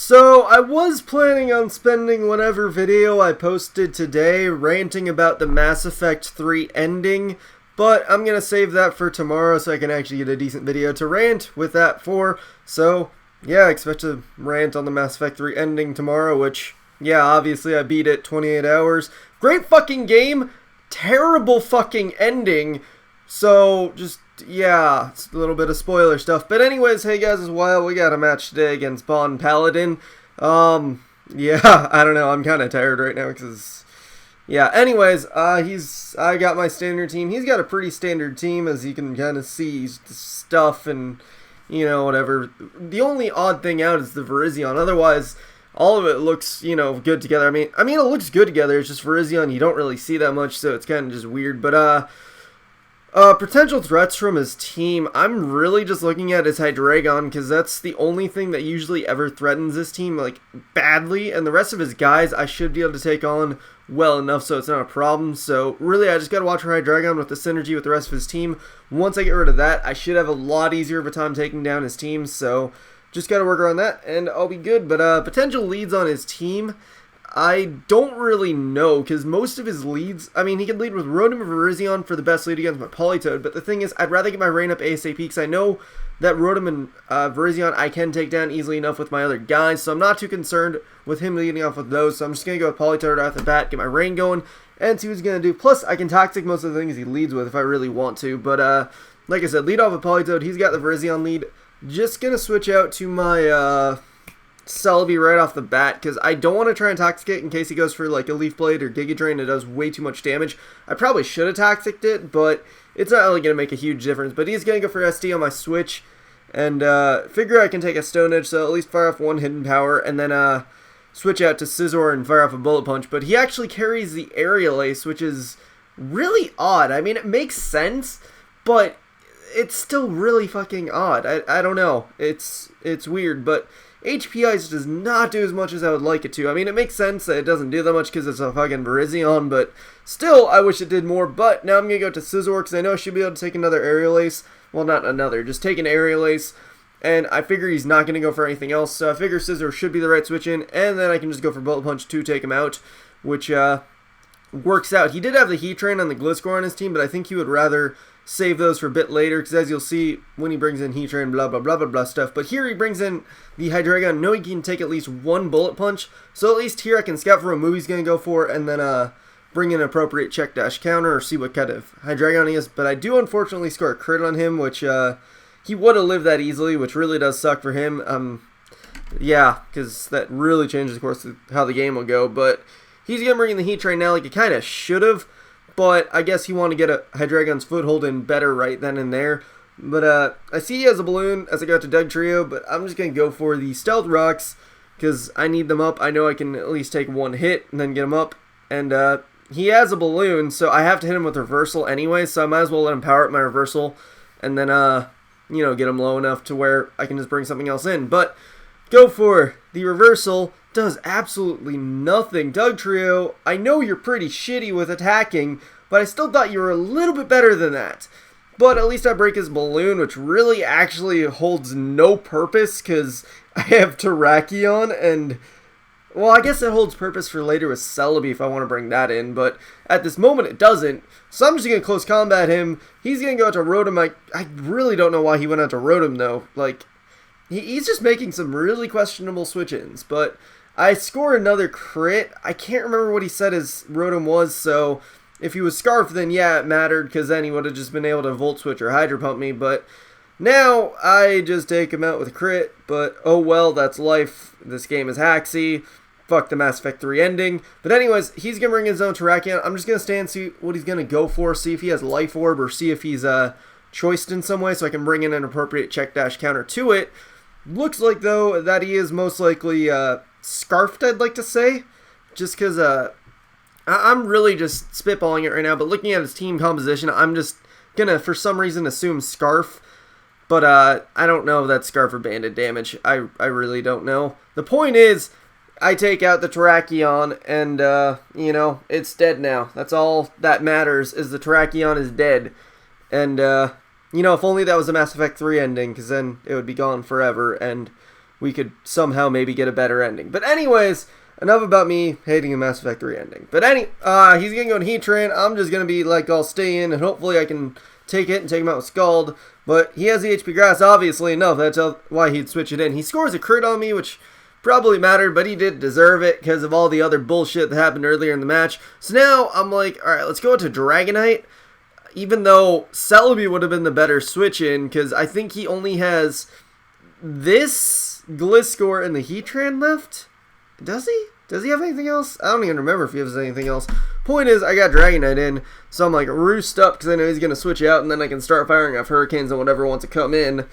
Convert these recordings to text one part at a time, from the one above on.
So, I was planning on spending whatever video I posted today ranting about the Mass Effect 3 ending, but I'm going to save that for tomorrow so I can actually get a decent video to rant with that for. So, yeah, I expect to rant on the Mass Effect 3 ending tomorrow, which, yeah, obviously I beat it 28 hours. Great fucking game, terrible fucking ending, so just... yeah, it's a little bit of spoiler stuff. But anyways, hey guys, as well, we got a match today against bonpaladin. Yeah, I don't know, I'm kind of tired right now because... yeah, anyways, I got my standard team. He's got a pretty standard team, as you can kind of see stuff and, you know, whatever. The only odd thing out is the Virizion. Otherwise, all of it looks, you know, good together. I mean, it looks good together. It's just Virizion, you don't really see that much, so it's kind of just weird. But, potential threats from his team, I'm really just looking at his Hydreigon, because that's the only thing that usually ever threatens this team, like, badly, and the rest of his guys I should be able to take on well enough so it's not a problem. So, really, I just gotta watch for Hydreigon with the synergy with the rest of his team. Once I get rid of that, I should have a lot easier of a time taking down his team, so just gotta work around that, and I'll be good. But, potential leads on his team, I don't really know, because most of his leads, I mean, he can lead with Rotom and Virizion for the best lead against my Politoed, but the thing is, I'd rather get my rain up ASAP, because I know that Rotom and Virizion I can take down easily enough with my other guys, so I'm not too concerned with him leading off with those, so I'm just going to go with Politoed right off the bat, get my rain going, and see what he's going to do. Plus, I can Toxic most of the things he leads with if I really want to, but like I said, lead off with Politoed, he's got the Virizion lead. Just going to switch out to my... Celebi right off the bat, because I don't want to try and Toxicate in case he goes for like a Leaf Blade or Giga Drain. It does way too much damage. I probably should have Toxiced it, but it's not really going to make a huge difference. But he's going to go for SD on my switch, and figure I can take a Stone Edge, so at least fire off one hidden power, and then switch out to Scizor and fire off a Bullet Punch. But he actually carries the Aerial Ace, which is really odd. I mean, it makes sense, but it's still really fucking odd. I don't know. It's weird, but... HP Ice does not do as much as I would like it to. I mean, it makes sense that it doesn't do that much because it's a fucking Virizion, but still, I wish it did more. But now I'm going to go to Scizor because I know I should be able to take another Aerial Ace. Well, not another, just take an Aerial Ace. And I figure he's not going to go for anything else, so I figure Scizor should be the right switch in. And then I can just go for Bullet Punch to take him out, which works out. He did have the Heat Train on the Gliscor on his team, but I think he would rather save those for a bit later, because as you'll see, when he brings in Heat Train, blah, blah, blah, blah, blah stuff. But here he brings in the Hydreigon. Know he can take at least one Bullet Punch, so at least here I can scout for a move he's going to go for, and then bring in an appropriate check dash counter, or see what kind of Hydreigon he is. But I do unfortunately score a crit on him, which he would have lived that easily, which really does suck for him. Yeah, because that really changes the course of how the game will go. But he's going to bring in the Heat Train now, like he kind of should have. But I guess he wanted to get a Hydreigon's foothold in better right then and there. But I see he has a balloon as I go to Dugtrio, but I'm just going to go for the Stealth Rocks because I need them up. I know I can at least take one hit and then get him up. And he has a balloon, so I have to hit him with Reversal anyway, so I might as well let him power up my Reversal and then, you know, get him low enough to where I can just bring something else in. But go for the Reversal. Does absolutely nothing. Dugtrio, I know you're pretty shitty with attacking, but I still thought you were a little bit better than that. But at least I break his balloon, which really actually holds no purpose, because I have Terrakion, and... well, I guess it holds purpose for later with Celebi if I want to bring that in, but at this moment it doesn't. So I'm just going to close combat him. He's going to go out to Rotom. I really don't know why he went out to Rotom, though. Like, he's just making some really questionable switch-ins, but... I score another crit. I can't remember what he said his Rotom was, so if he was Scarf, then yeah, it mattered, because then he would have just been able to Volt Switch or Hydro Pump me, but now I just take him out with a crit, but oh well, that's life. This game is hacksy. Fuck the Mass Effect 3 ending. But anyways, he's going to bring his own Terrakion. I'm just going to stay and see what he's going to go for, see if he has Life Orb, or see if he's choiced in some way, so I can bring in an appropriate check dash counter to it. Looks like, though, that he is most likely... Scarfed, I'd like to say, just because I'm really just spitballing it right now, but looking at his team composition, I'm just gonna, for some reason, assume Scarf, but I don't know if that's Scarf or Banded damage. I really don't know. The point is, I take out the Terrakion, and, you know, it's dead now. That's all that matters, is the Terrakion is dead, and, you know, if only that was a Mass Effect 3 ending, because then it would be gone forever, and... we could somehow maybe get a better ending. But anyways, enough about me hating the Mass Effect 3 ending. But he's gonna go in Heat Train. I'm just gonna be like, I'll stay in, and hopefully I can take it and take him out with Scald. But he has the HP Grass, obviously enough. That's why he'd switch it in. He scores a crit on me, which probably mattered, but he did deserve it because of all the other bullshit that happened earlier in the match. So now I'm like, alright, let's go to Dragonite. Even though Celebi would have been the better switch in, because I think he only has this Gliscor and the Heatran left. Does he? Does he have anything else? I don't even remember if he has anything else. Point is, I got Dragonite in, so I'm like roost up because I know he's going to switch out, and then I can start firing off Hurricanes and whatever wants to come in.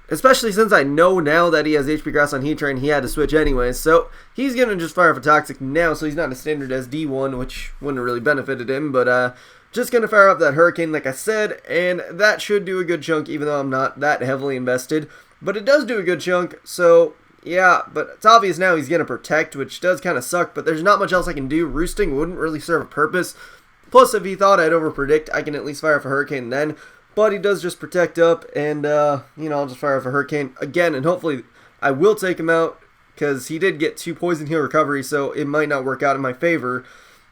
Especially since I know now that he has HP Grass on Heatran, he had to switch anyways. So he's going to just fire for Toxic now, so he's not a standard SD1, which wouldn't have really benefited him. But just going to fire up that Hurricane like I said, and that should do a good chunk, even though I'm not that heavily invested. But it does do a good chunk, so yeah, but it's obvious now he's going to Protect, which does kind of suck, but there's not much else I can do. Roosting wouldn't really serve a purpose. Plus, if he thought I'd overpredict, I can at least fire for Hurricane then. But he does just Protect up, and, I'll just fire for Hurricane again, and hopefully I will take him out, because he did get 2 Poison Heal Recovery, so it might not work out in my favor.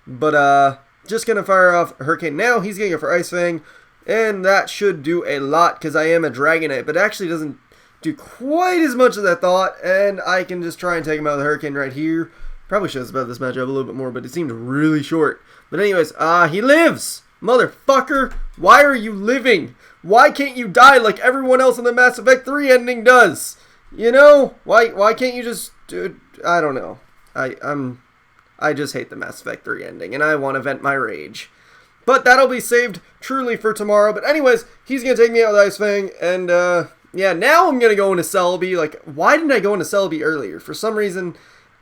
But, just going to fire off Hurricane now. He's going to go for Ice Fang, and that should do a lot, because I am a Dragonite, but it actually doesn't do quite as much as I thought, and I can just try and take him out with the Hurricane right here. Probably should have sped this matchup a little bit more, but it seemed really short. But anyways, he lives! Motherfucker, why are you living? Why can't you die like everyone else in the Mass Effect 3 ending does? You know? Why can't you just I don't know. I just hate the Mass Effect 3 ending, and I want to vent my rage. But that'll be saved truly for tomorrow. But anyways, he's going to take me out with Ice Fang, and yeah, now I'm going to go into Celebi. Like, why didn't I go into Celebi earlier? For some reason,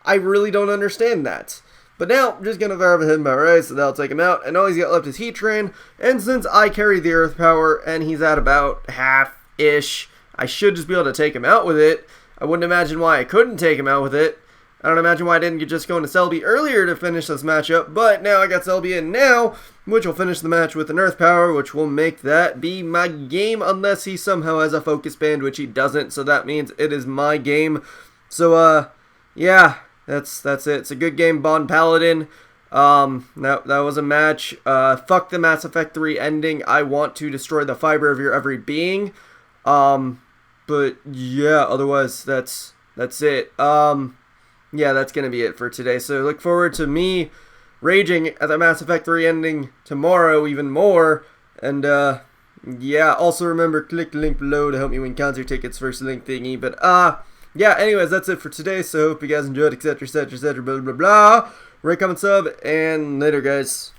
I really don't understand that. But now, I'm just going to fire him by right, so that'll take him out. And all he's got left is Heatran. And since I carry the Earth Power, and he's at about half-ish, I should just be able to take him out with it. I wouldn't imagine why I couldn't take him out with it. I don't imagine why I didn't just go into Celebi earlier to finish this matchup. But now I got Celebi in now, which will finish the match with an Earth Power, which will make that be my game, unless he somehow has a Focus Band, which he doesn't. So that means it is my game. So, yeah. That's it. It's a good game, bonpaladin. That was a match. Fuck the Mass Effect 3 ending. I want to destroy the fiber of your every being. But yeah, otherwise that's it. Yeah, that's gonna be it for today. So look forward to me raging at the Mass Effect 3 ending tomorrow even more. And yeah, also remember, click the link below to help me win concert tickets, first link thingy. But yeah, anyways, that's it for today, so hope you guys enjoyed, etc, etc, etc, blah, blah, blah. Rate, comment, sub, and later, guys.